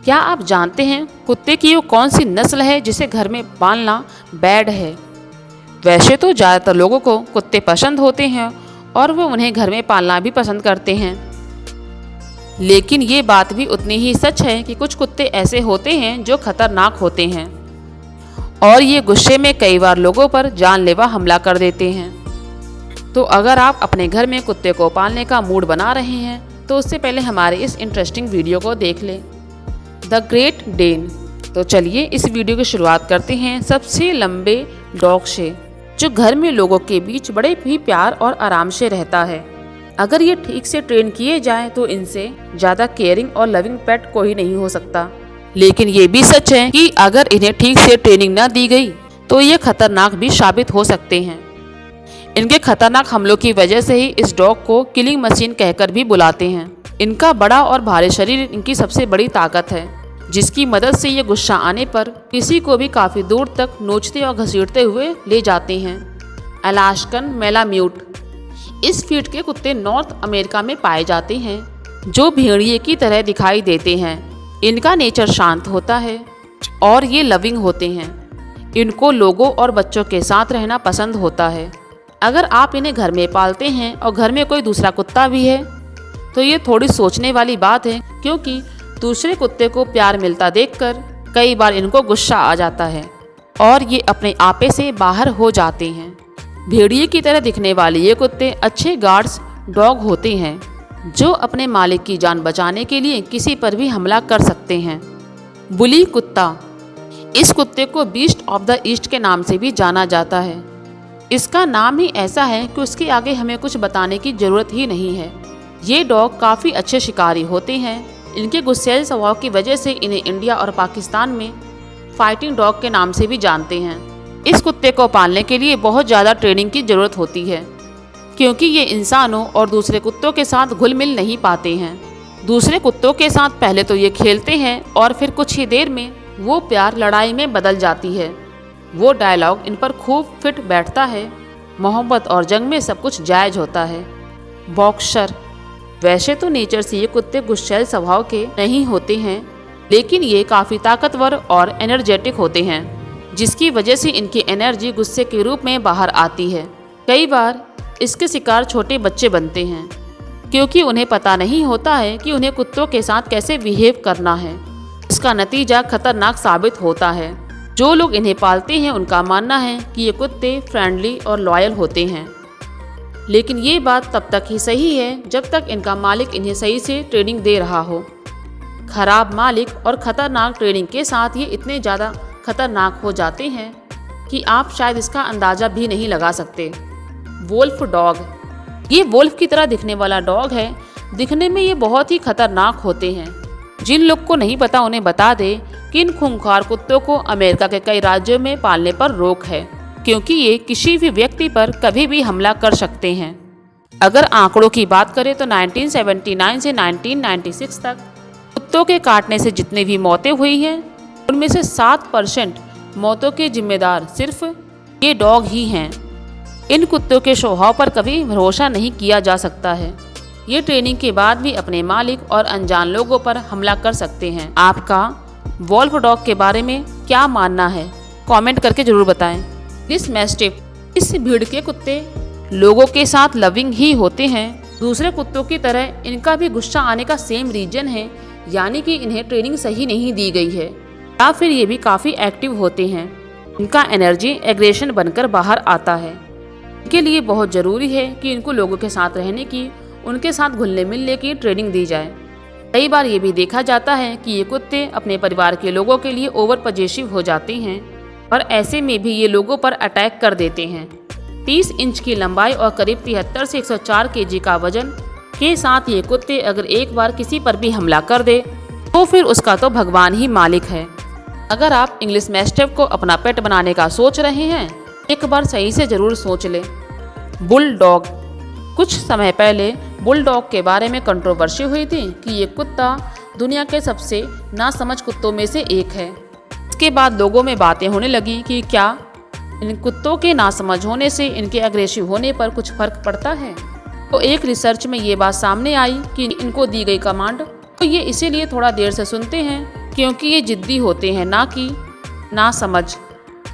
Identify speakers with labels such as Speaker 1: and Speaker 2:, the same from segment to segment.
Speaker 1: क्या आप जानते हैं कुत्ते की वो कौन सी नस्ल है जिसे घर में पालना बैड है? वैसे तो ज़्यादातर लोगों को कुत्ते पसंद होते हैं और वो उन्हें घर में पालना भी पसंद करते हैं, लेकिन ये बात भी उतनी ही सच है कि कुछ कुत्ते ऐसे होते हैं जो खतरनाक होते हैं और ये गुस्से में कई बार लोगों पर जानलेवा हमला कर देते हैं। तो अगर आप अपने घर में कुत्ते को पालने का मूड बना रहे हैं तो उससे पहले हमारे इस इंटरेस्टिंग वीडियो को देख लें, द ग्रेट डेन। तो चलिए इस वीडियो की शुरुआत करते हैं सबसे लंबे डॉग से, जो घर में लोगों के बीच बड़े ही प्यार और आराम से रहता है। अगर ये ठीक से ट्रेन किए जाएं तो इनसे ज़्यादा केयरिंग और लविंग पेट कोई नहीं हो सकता। लेकिन ये भी सच है कि अगर इन्हें ठीक से ट्रेनिंग न दी गई तो ये खतरनाक भी साबित हो सकते हैं। इनके खतरनाक हमलों की वजह से ही इस डॉग को किलिंग मशीन कहकर भी बुलाते हैं। इनका बड़ा और भारी शरीर इनकी सबसे बड़ी ताकत है, जिसकी मदद से ये गुस्सा आने पर किसी को भी काफ़ी दूर तक नोचते और घसीटते हुए ले जाते हैं। Alaskan malamute. इस फीट के कुत्ते नॉर्थ अमेरिका में पाए जाते हैं, जो भेड़िए की तरह दिखाई देते हैं। इनका नेचर शांत होता है और ये लविंग होते हैं। इनको लोगों और बच्चों के साथ रहना पसंद होता है। अगर आप इन्हें घर में पालते हैं और घर में कोई दूसरा कुत्ता भी है तो ये थोड़ी सोचने वाली बात है, क्योंकि दूसरे कुत्ते को प्यार मिलता देखकर कई बार इनको गुस्सा आ जाता है और ये अपने आपे से बाहर हो जाते हैं। भेड़िए की तरह दिखने वाले ये कुत्ते अच्छे गार्ड्स डॉग होते हैं, जो अपने मालिक की जान बचाने के लिए किसी पर भी हमला कर सकते हैं। बुली कुत्ता। इस कुत्ते को बीस्ट ऑफ द ईस्ट के नाम से भी जाना जाता है। इसका नाम ही ऐसा है कि उसके आगे हमें कुछ बताने की ज़रूरत ही नहीं है। ये डॉग काफ़ी अच्छे शिकारी होते हैं। इनके गुस्सैल स्वभाव की वजह से इन्हें इंडिया और पाकिस्तान में फाइटिंग डॉग के नाम से भी जानते हैं। इस कुत्ते को पालने के लिए बहुत ज़्यादा ट्रेनिंग की ज़रूरत होती है, क्योंकि ये इंसानों और दूसरे कुत्तों के साथ घुल मिल नहीं पाते हैं। दूसरे कुत्तों के साथ पहले तो ये खेलते हैं और फिर कुछ ही देर में वो प्यार लड़ाई में बदल जाती है। वो डायलॉग इन पर खूब फिट बैठता है। मोहब्बत और जंग में सब कुछ जायज़ होता है। बॉक्सर। वैसे तो नेचर से ये कुत्ते गुस्सैल स्वभाव के नहीं होते हैं, लेकिन ये काफ़ी ताकतवर और एनर्जेटिक होते हैं, जिसकी वजह से इनकी एनर्जी गुस्से के रूप में बाहर आती है। कई बार इसके शिकार छोटे बच्चे बनते हैं, क्योंकि उन्हें पता नहीं होता है कि उन्हें कुत्तों के साथ कैसे बिहेव करना है। इसका नतीजा खतरनाक साबित होता है। जो लोग इन्हें पालते हैं उनका मानना है कि ये कुत्ते फ्रेंडली और लॉयल होते हैं, लेकिन ये बात तब तक ही सही है जब तक इनका मालिक इन्हें सही से ट्रेनिंग दे रहा हो। खराब मालिक और ख़तरनाक ट्रेनिंग के साथ ये इतने ज़्यादा खतरनाक हो जाते हैं कि आप शायद इसका अंदाज़ा भी नहीं लगा सकते। Wolff dog. ये वोल्फ की तरह दिखने वाला डॉग है। दिखने में ये बहुत ही खतरनाक होते हैं। जिन लोग को नहीं पता उन्हें बता दे कि इन खूंखार कुत्तों को अमेरिका के कई राज्यों में पालने पर रोक है, क्योंकि ये किसी भी व्यक्ति पर कभी भी हमला कर सकते हैं। अगर आंकड़ों की बात करें तो 1979 से 1996 तक कुत्तों के काटने से जितनी भी मौतें हुई हैं, उनमें से 7% मौतों के जिम्मेदार सिर्फ ये डॉग ही हैं। इन कुत्तों के स्वभाव पर कभी भरोसा नहीं किया जा सकता है। ये ट्रेनिंग के बाद भी अपने मालिक और अनजान लोगों पर हमला कर सकते हैं। आपका वोल्फ डॉग के बारे में क्या मानना है? कमेंट करके जरूर बताएं। This mastiff. इस भीड़ के कुत्ते लोगों के साथ लविंग ही होते हैं। दूसरे कुत्तों की तरह इनका भी गुस्सा आने का सेम रीजन है, यानी कि इन्हें ट्रेनिंग सही नहीं दी गई है, या फिर ये भी काफ़ी एक्टिव होते हैं। इनका एनर्जी एग्रेशन बनकर बाहर आता है। इनके लिए बहुत ज़रूरी है कि इनको लोगों के साथ रहने की, उनके साथ घुलने मिलने की ट्रेनिंग दी जाए। कई बार ये भी देखा जाता है कि ये कुत्ते अपने परिवार के लोगों के लिए ओवर पजेसिव हो जाते हैं और ऐसे में भी ये लोगों पर अटैक कर देते हैं। 30 इंच की लंबाई और करीब 73 से 104 केजी का वजन के साथ ये कुत्ते अगर एक बार किसी पर भी हमला कर दे तो फिर उसका तो भगवान ही मालिक है। अगर आप इंग्लिश मैस्टिफ को अपना पेट बनाने का सोच रहे हैं, एक बार सही से ज़रूर सोच लें। Bull dog. कुछ समय पहले बुल डॉग के बारे में कंट्रोवर्सी हुई थी कि ये कुत्ता दुनिया के सबसे नासमझ कुत्तों में से एक है। इसके बाद लोगों में बातें होने लगी कि क्या इन कुत्तों के नासमझ होने से इनके अग्रेसिव होने पर कुछ फर्क पड़ता है। तो एक रिसर्च में ये बात सामने आई कि इनको दी गई कमांड तो ये इसीलिए थोड़ा देर से सुनते हैं क्योंकि ये जिद्दी होते हैं, ना कि ना समझ।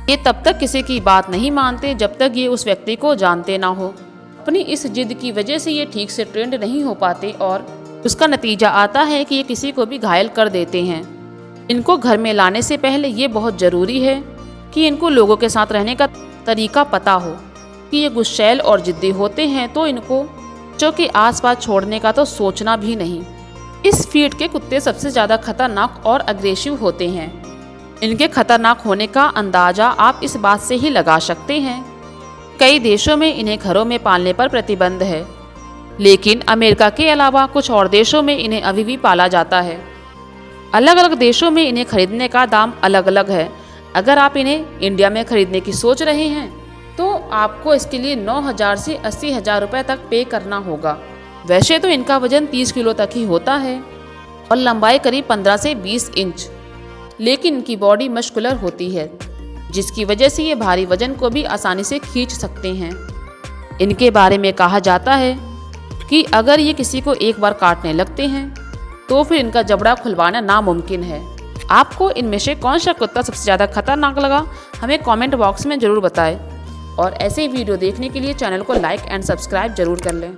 Speaker 1: ये तब तक किसी की बात नहीं मानते जब तक ये उस व्यक्ति को जानते ना हो। अपनी इस जिद की वजह से ये ठीक से ट्रेंड नहीं हो पाते और उसका नतीजा आता है कि ये किसी को भी घायल कर देते हैं। इनको घर में लाने से पहले ये बहुत ज़रूरी है कि इनको लोगों के साथ रहने का तरीका पता हो कि ये गुस्सैल और जिद्दी होते हैं, तो इनको बच्चों के आसपास छोड़ने का तो सोचना भी नहीं। इस फीड के कुत्ते सबसे ज़्यादा खतरनाक और अग्रेसिव होते हैं। इनके खतरनाक होने का अंदाज़ा आप इस बात से ही लगा सकते हैं। कई देशों में इन्हें घरों में पालने पर प्रतिबंध है, लेकिन अमेरिका के अलावा कुछ और देशों में इन्हें अभी भी पाला जाता है। अलग अलग देशों में इन्हें खरीदने का दाम अलग अलग है। अगर आप इन्हें इंडिया में खरीदने की सोच रहे हैं तो आपको इसके लिए 9,000 से 80,000 रुपये तक पे करना होगा। वैसे तो इनका वजन 30 किलो तक ही होता है और लंबाई करीब 15 से 20 इंच, लेकिन इनकी बॉडी मस्कुलर होती है, जिसकी वजह से ये भारी वजन को भी आसानी से खींच सकते हैं। इनके बारे में कहा जाता है कि अगर ये किसी को एक बार काटने लगते हैं तो फिर इनका जबड़ा खुलवाना नामुमकिन है। आपको इनमें से कौन सा कुत्ता सबसे ज़्यादा खतरनाक लगा, हमें कमेंट बॉक्स में ज़रूर बताएं और ऐसे वीडियो देखने के लिए चैनल को लाइक एंड सब्सक्राइब जरूर कर लें।